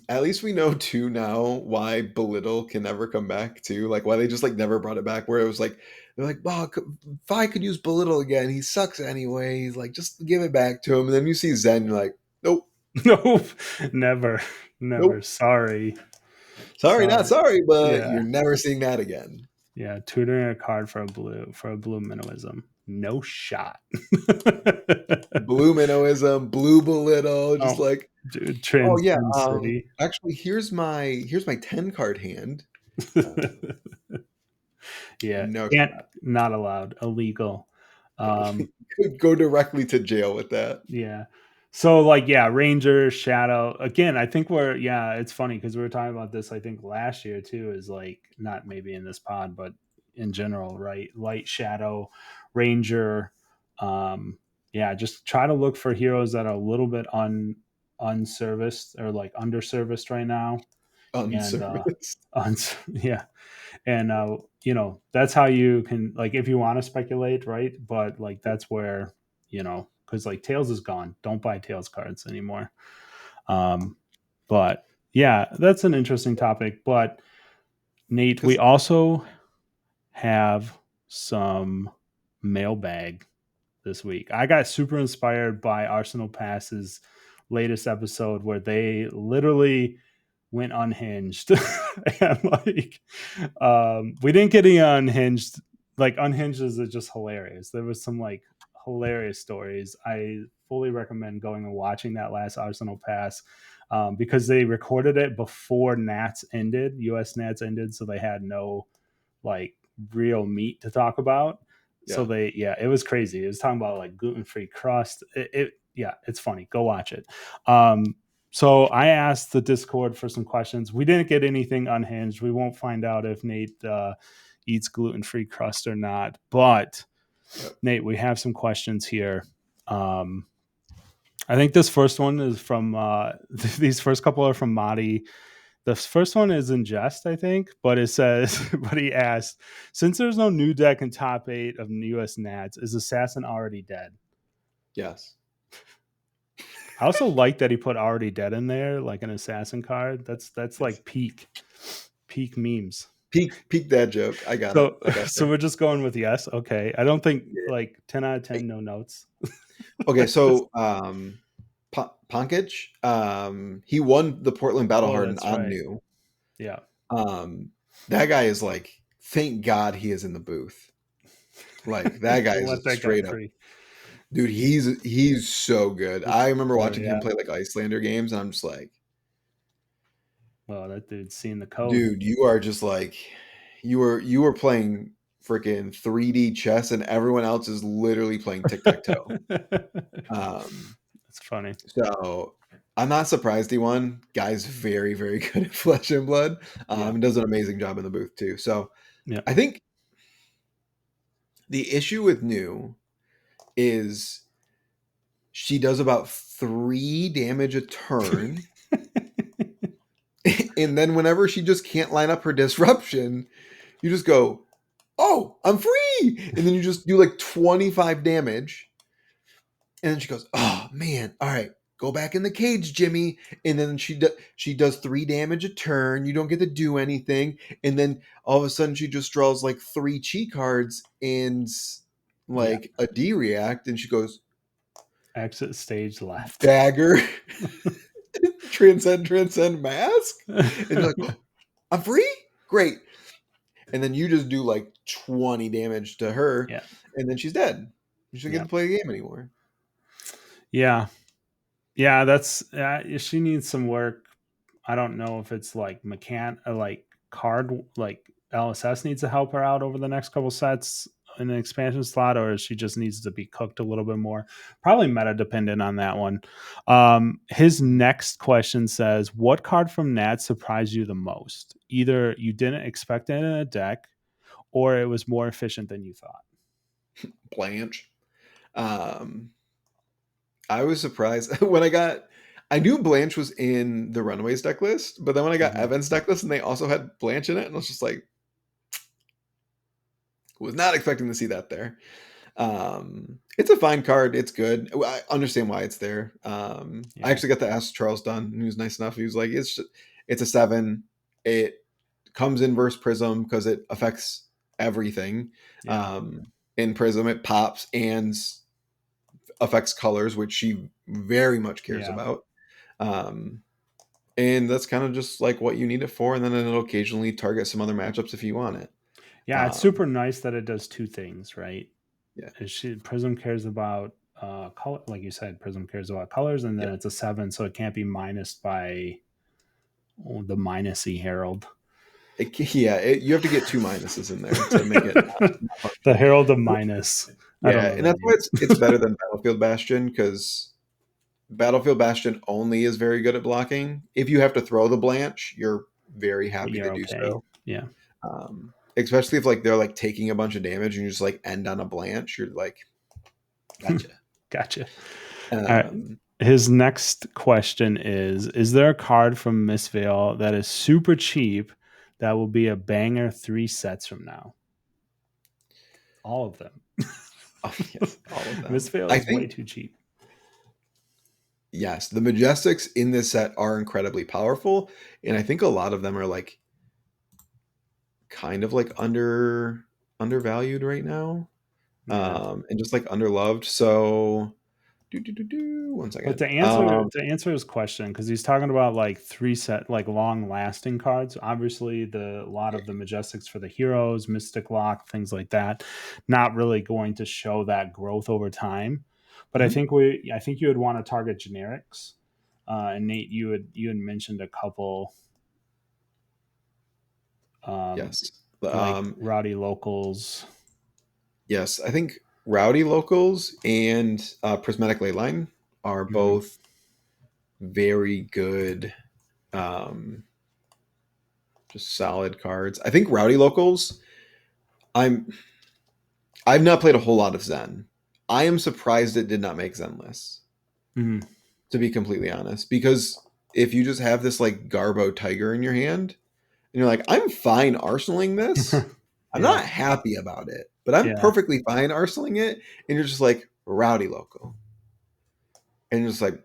at least we know too now why belittle can never come back too. Like why they just like never brought it back. Where it was like they're like, "Wow, Phi could use belittle again. He sucks anyway. He's like, just give it back to him." And then you see Zen, you're like, "Nope, Nope. Never. Never. nope. Sorry. Sorry, not Sorry. sorry, but Yeah. you're never seeing that again." Yeah, tutoring a card for a blue minnowism. No shot. Blue minnowism, blue belittle, just Oh, like, dude, oh yeah. Transcend City. Actually, here's my 10 card hand. Uh, Yeah, no, can't not allowed, illegal. Um, could go directly to jail with that. yeah. So like yeah, Ranger, Shadow. Again, I think we're yeah, it's funny because we were talking about this I think last year too is like not maybe in this pod but in general, right? Light Shadow, Ranger, um yeah, just try to look for heroes that are a little bit unserviced or like underserviced right now and Unserviced. yeah, and that's how you can like if you want to speculate, right? But like that's where because like Tails is gone, don't buy Tails cards anymore. um but yeah, that's an interesting topic. But Nate, we Because also have some mailbag this week. I got super inspired by Arsenal Pass's latest episode where they literally went unhinged. And like we didn't get any unhinged. Like unhinged is just hilarious. There was some like hilarious stories. I fully recommend going and watching that last Arsenal Pass because they recorded it before Nats ended, US Nats ended, so they had no like real meat to talk about. So yeah, they, yeah, it was crazy. It was talking about like gluten free crust. Yeah, it's funny. Go watch it. So I asked the Discord for some questions. We didn't get anything unhinged. We won't find out if Nate eats gluten free crust or not. But yep, Nate, we have some questions here. Um, I think this first one is from these first couple are from Madi. The first one is in jest, I think, but it says, but he asked, since there's no new deck in top 8 of US Nats, is Assassin already dead? yes. I also like that he put already dead in there, like an assassin card. That's Yes. like peak memes. Peak dad joke. I got it. So I got so there. we're just going with yes. Okay. I don't think Yeah. like 10 out of Hey, 10, no notes. okay, so Ponkage, he won the Portland Battle Oh, Harden that's on right. new. Yeah. That guy is like, thank God he is in the booth. Like that guy They is let a that guy straight up free. dude. He's so good. He's I remember killer, watching him yeah. play like Icelander games, and I'm just like, Well, that dude's seen the code. dude, you are just like you were playing freaking 3D chess, and everyone else is literally playing tic tac toe. Um, That's funny. so I'm not surprised he won. Guy's very very good at Flesh and Blood. Yeah. And does an amazing job in the booth too. So Yeah. I think the issue with New is she does about 3 damage a turn. And then whenever she just can't line up her disruption, you just go, "Oh, I'm free!" And then you just do like 25 damage. And then she goes, "Oh man, all right, go back in the cage, Jimmy." And then she does 3 damage a turn. You don't get to do anything, and then all of a sudden she just draws like 3 cheat cards and Yeah. like a D react, and she goes, Exit stage left. "Dagger, transcend mask," and you're like, "Oh, I'm free, great." And then you just do like 20 damage to her, Yeah. and then she's dead. She doesn't get Yeah. to play the game anymore. Yeah. Yeah. That's she needs some work. I don't know if it's like like card like LSS needs to help her out over the next couple sets in an expansion slot, or she just needs to be cooked a little bit more? Probably meta dependent on that one. His next question says, "What card from Nat surprised you the most? Either you didn't expect it in a deck, or it was more efficient than you thought." Blanche. Um, I was surprised when I got. I knew Blanche was in the Runaways deck list, but then when I got Mhm. Evan's deck list and they also had Blanche in it, and I was just like, was not expecting to see that there. It's a fine card. It's good. I understand why it's there. I Yeah, actually got to ask Charles Dunn, and he was nice enough. He was like, it's a 7. It comes in versus Prism because it affects everything. yeah, Um, in Prism, it pops and affects colors, which she very much cares yeah, about. Um, and that's kind of just like what you need it for. And then it'll occasionally target some other matchups if you want it. yeah. It's Um, super nice that it does two things, right? yeah, Prism cares about color, like you said. Prism cares about colors, and then yeah. it's a 7, so it can't be minused by the minusy Herald. Yeah, you have to get two minuses in there to make it not The functional. Herald of Minus. I don't Yeah, know and that that's why name. it's better than Battlefield Bastion because Battlefield Bastion only is very good at blocking. If you have to throw the Blanche, you're very happy to You're do okay. so. Yeah. Especially if like they're like taking a bunch of damage and you just like end on a Blanche, you're like, gotcha. Gotcha. All right. Um, His next question is there a card from Miss Vale that is super cheap that will be a banger 3 sets from now? All of them. oh, yes, all of Miss them. Vale I is way think too cheap. yes, the Majestics in this set are incredibly powerful, and I think a lot of them are like kind of like undervalued right now, Yeah. and just like underloved. So, one But second. to answer his question, because he's talking about like 3 set like long lasting cards. Obviously, a lot of the Majestics for the heroes, Mystic Lock, things like that, not really going to show that growth over time. But I Mhm. think I think you would want to target generics. And Nate, you had mentioned a couple, um, Yes, like um, Rowdy Locals. yes. I think Rowdy Locals and Prismatic Leyline are Mhm. both very good, um, just solid cards. I think Rowdy Locals. I'm I've not played a whole lot of Zen. I am surprised it did not make Zen lists, Mhm. to be completely honest. Because if you just have this like Garbo Tiger in your hand, and you're like, I'm fine arsenaling this. I'm Yeah, not happy about it, but I'm yeah, perfectly fine arsenaling it. And you're just like, Rowdy Local. And you're just like,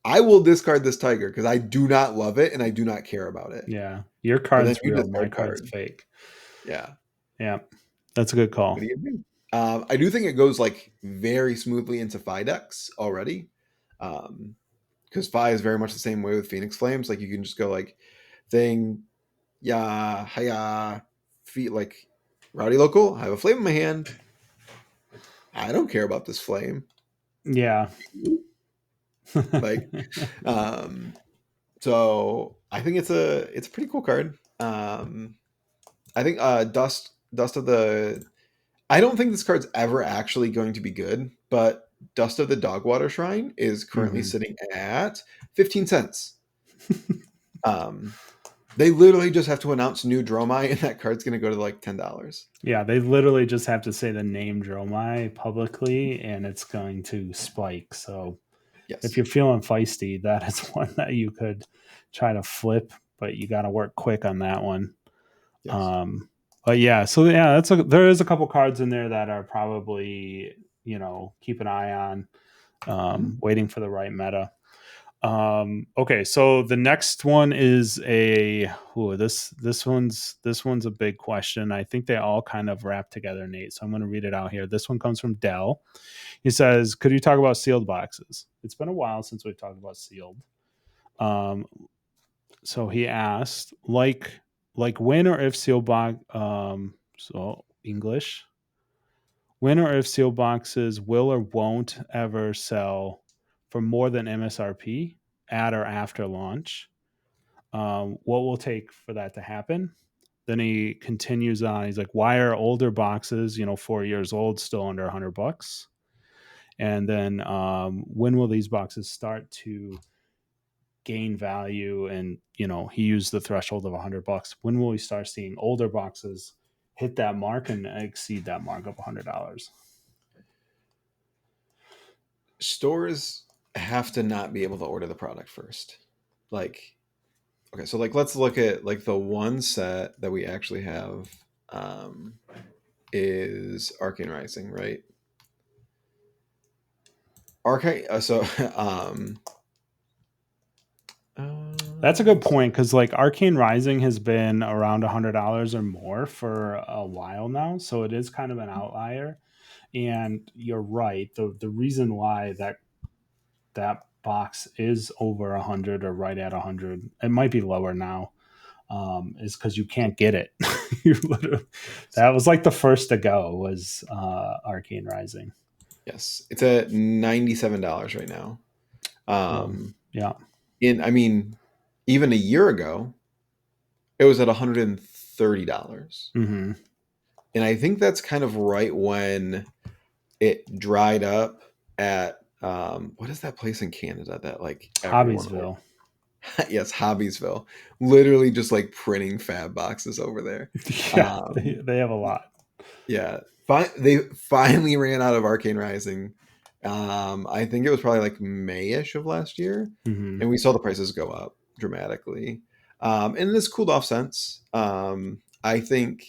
I will discard this Tiger because I do not love it and I do not care about it. yeah. Your But then card's you real. My discard card's card. Yeah. Yeah. Yeah, that's a good What call. do you do? I do think it goes like very smoothly into Phi decks already. Because Phi is very much the same way with Phoenix Flames. Like you can just go like thing, yeah, hiya, feet like Rowdy Local. I have a flame in my hand. I don't care about this flame. Yeah. Like, um, so I think it's a pretty cool card. I think Dust of the I don't think this card's ever actually going to be good, but Dust of the Dogwater Shrine is currently Mhm. sitting at 15 cents. Um, they literally just have to announce new Dromai, and that card's going to go to like $10. Yeah, they literally just have to say the name Dromai publicly and it's going to spike. So if Yes, you're feeling feisty, that is one that you could try to flip, but you got to work quick on that one. yes. Um, but yeah, so yeah, there is a couple cards in there that are probably, keep an eye on, Mhm. waiting for the right meta. Okay, so the next one is this one's a big question. I think they all kind of wrap together, Nate. So I'm going to read it out here. This one comes from Dell. He says, "Could you talk about sealed boxes? It's been a while since we've talked about sealed." Um, so he asked, like when or if sealed box, so English, when or if sealed boxes will or won't ever sell for more than MSRP at or after launch. What will take for that to happen? Then he continues on. He's like, why are older boxes, 4 years old, still under $100? And then when will these boxes start to gain value? And he used the threshold of $100. When will we start seeing older boxes hit that mark and exceed that mark of $100? Stores have to not be able to order the product first. Like, okay, so like let's look at like the one set that we actually have um, is Arcane Rising, right? Arcane. That's a good Let's see. point, because like Arcane Rising has been around $100 or more for a while now, so it is kind of an outlier. And you're right. The reason why that box is over 100 or right at 100, it might be lower now, is because you can't get it. You literally, that was like the first to go was Arcane Rising. Yes, it's at $97 right now. Well, Um, yeah. in I mean, even a year ago, it was at $130, Hmm. and I think that's kind of right when it dried up at what is that place in Canada that like everyone or Hobbiesville. yes, Hobbiesville, literally just like printing fab boxes over there. Yeah, they have a lot. Yeah, they finally ran out of Arcane Rising. I think it was probably like Mayish of last year, Hmm. and we saw the prices go up dramatically. And this cooled off since. I think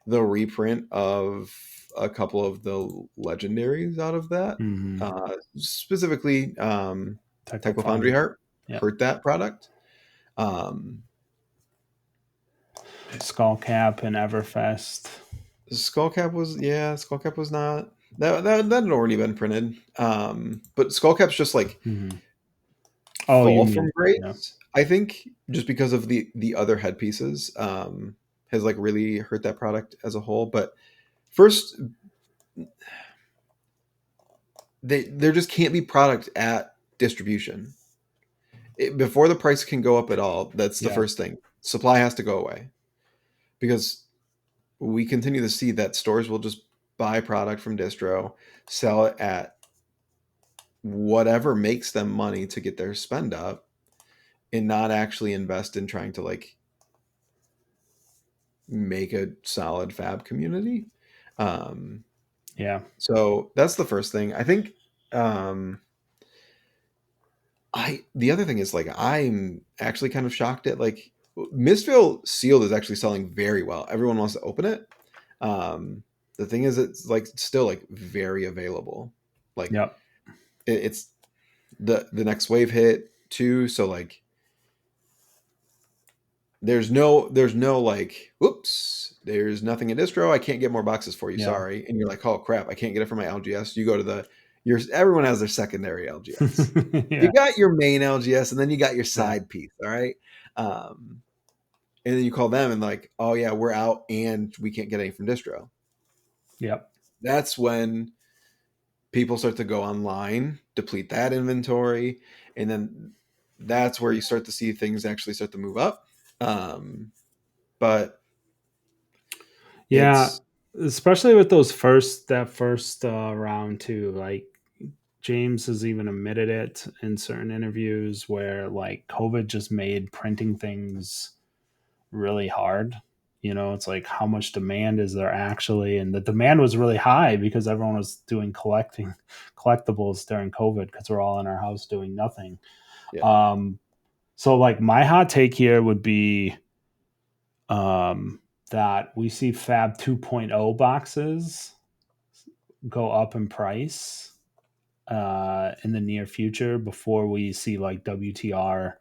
the reprint of a couple of the legendaries out of that, Hmm. specifically Tycho Techno Foundry Foundry. Heart, Yep. hurt that product. Um, Skullcap and Everfest. Skullcap was not that had already been printed. But Skullcap's just like Hmm. Oh, you fall mean, from yeah. grace. I think just because of the other headpieces has like really hurt that product as a whole. But first, there just can't be product at distribution before the price can go up at all. That's the Yeah. first thing. Supply has to go away because we continue to see that stores will just buy product from distro, sell it at whatever makes them money to get their spend up, and not actually invest in trying to like make a solid fab community. Um, Yeah. so that's the first thing. I think um, I the other thing is like I'm actually kind of shocked at like Mistville sealed is actually selling very well. Everyone wants to open it. The thing is, it's like still like very available. Like Yep. it's the next wave hit too. So like there's no like whoops, there's nothing in distro, I can't get more boxes for you, Yeah. sorry, and you're like, oh crap, I can't get it from my LGS. You go to the your everyone has their secondary LGS. Yeah. You got your main LGS and then you got your Yeah. side piece, all right. um and then you call them and like, oh yeah, we're out and we can't get any from distro. Yep. That's when people start to go online, deplete that inventory, and then that's where you start to see things actually start to move up. But Yeah. it's Especially with that first round too. Like James has even admitted it in certain interviews where like COVID just made printing things really hard. It's like how much demand is there actually? And the demand was really high because everyone was doing collectibles during COVID because we're all in our house doing nothing. yeah. Um, so like my hot take here would be that we see Fab 2.0 boxes go up in price in the near future before we see like WTR.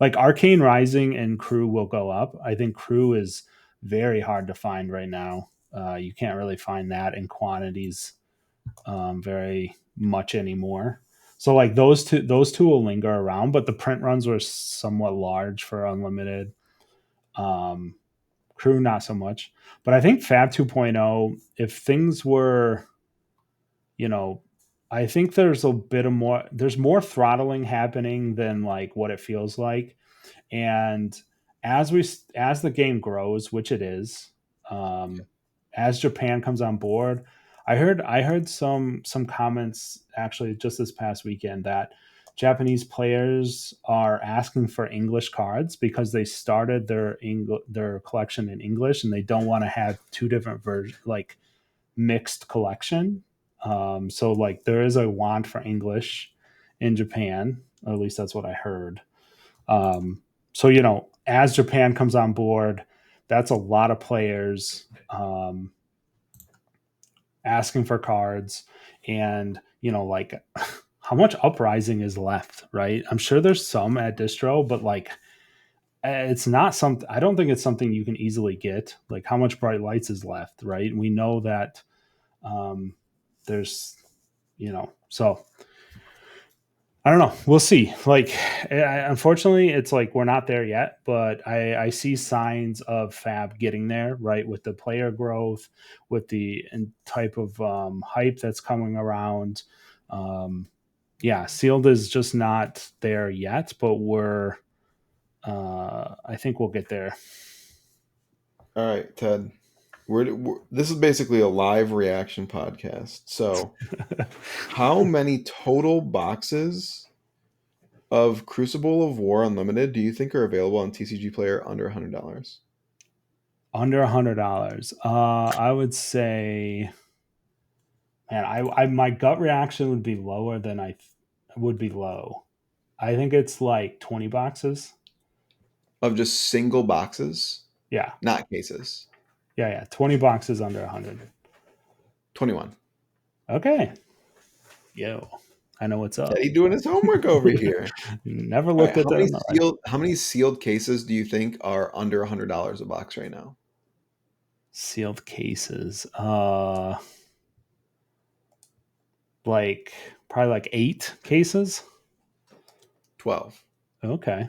Like Arcane Rising and Crew will go up. I think Crew is very hard to find right now. You can't really find that in quantities very much anymore. So like those two will linger around, but the print runs were somewhat large for unlimited. Um, Crew not so much, but I think Fab 2.0, if things were, you know, I think there's a bit of more, there's more throttling happening than like what it feels like. And as the game grows, which it is, um, as Japan comes on board, I heard some comments actually just this past weekend that Japanese players are asking for English cards because they started their collection in English and they don't want to have two different versions, like mixed collection. So like there is a want for English in Japan, or at least that's what I heard. Um, so as Japan comes on board, that's a lot of players asking for cards, and like how much uprising is left, right? I'm sure there's some at distro, but like it's not something. I don't think it's something you can easily get. Like how much bright lights is left, right? We know that um, there's so I don't know. We'll see. Like, unfortunately, it's like we're not there yet, but I see signs of Fab getting there, right? With the player growth, with the type of hype that's coming around. Um, yeah, Sealed is just not there yet, but I think we'll get there. All right, Ted. This is basically a live reaction podcast. So, how many total boxes of Crucible of War Unlimited do you think are available on TCG Player under $100? Under $100. I would say, man, I my gut reaction would be lower than would be low. I think it's like 20 boxes. Of just single boxes, Yeah. not cases. Yeah, yeah. 20 boxes under 100. 21. Okay. Yo. I know what's up. Teddy doing his homework over here. Never All right, looked at that in the life. how many sealed cases do you think are under $100 a box right now? Sealed cases. Like probably like 8 cases. 12, Okay.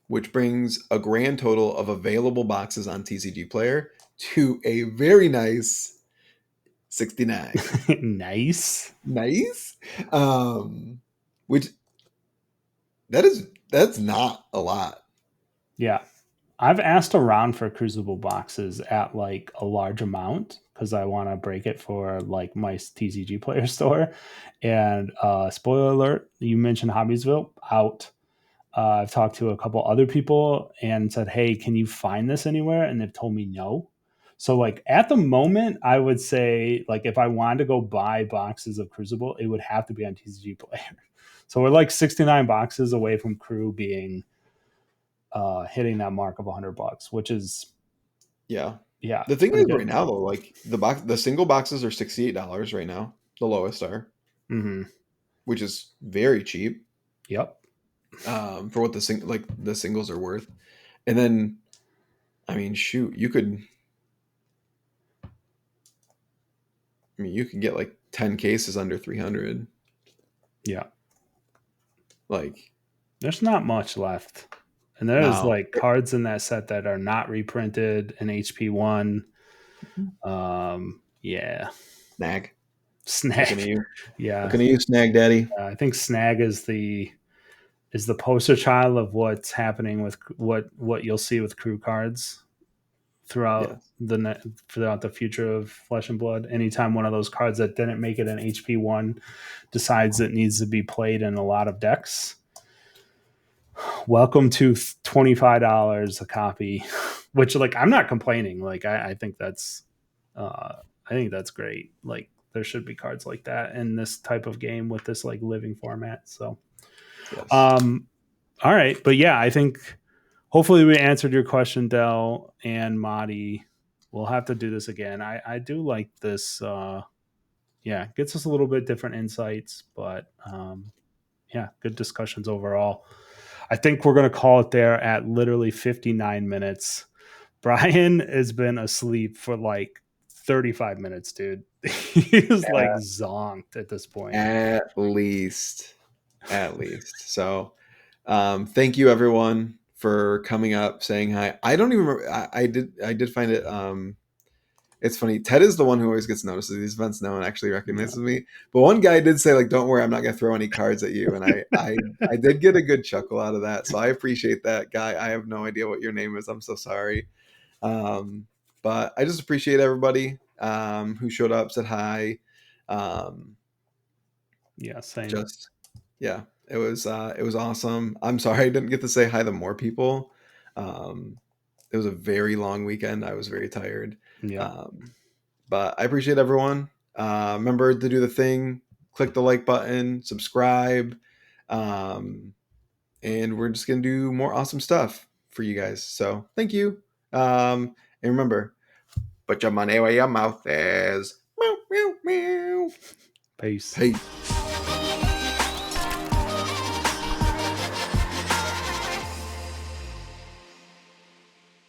which brings a grand total of available boxes on TCG Player to a very nice 69. Nice. Nice. Which that's not a lot. Yeah. I've asked around for crucible boxes at like a large amount because I want to break it for like my TCG player store. And spoiler alert, you mentioned Hobbiesville out. I've talked to a couple other people and said, "Hey, can you find this anywhere?" And they've told me no. So like at the moment, I would say like if I wanted to go buy boxes of Crucible, it would have to be on TCG Player. So we're like 69 boxes away from Crew being hitting that mark of $100, which is Yeah. yeah, The thing pretty is right good. now though, like the single boxes are $68 right now. The lowest are, Mm-hmm. which is very cheap Yep. for what the singles are worth. And then I mean, shoot, you could get like 10 cases under 300. Yeah. Like There's not much left. And there's now, like cards in that set that are not reprinted in HP1. Yeah. snag. Looking at Snag. you. Yeah. Looking at you, Snag Daddy. I think Snag is the poster child of what's happening with what you'll see with crew cards throughout Yes. throughout the future of Flesh and Blood. Anytime one of those cards that didn't make it in HP1 decides it needs to be played in a lot of decks, welcome to $25 a copy. Which like I'm not complaining. Like I think that's great. Like there should be cards like that in this type of game with this like living format. So Yes. um all right, but yeah, I think hopefully we answered your question, Dell and Madi. We'll have to do this again. I do like this. Yeah, gets us a little bit different insights, but yeah, good discussions overall. I think we're gonna call it there at literally 59 minutes. Brian has been asleep for like 35 minutes, dude. He's like zonked at this point. At least. At least. So thank you everyone for coming up, saying hi. I don't even remember I did find it It's funny. Ted is the one who always gets noticed at these events. No one actually Yeah. recognizes me. But one guy did say, like, "Don't worry, I'm not gonna throw any cards at you." And I did get a good chuckle out of that. So I appreciate that, guy. I have no idea what your name is. I'm so sorry. Um, but I just appreciate everybody who showed up, said hi. Um, Yeah, same. just yeah, it was awesome. I'm sorry I didn't get to say hi to more people. Um, it was a very long weekend. I was very tired. Yep. Um, but I appreciate everyone. Remember to do the thing, click the like button, subscribe, um, and we're just gonna do more awesome stuff for you guys. So thank you. And remember, put your money where your mouth is. Meow, meow, meow. Peace. Peace.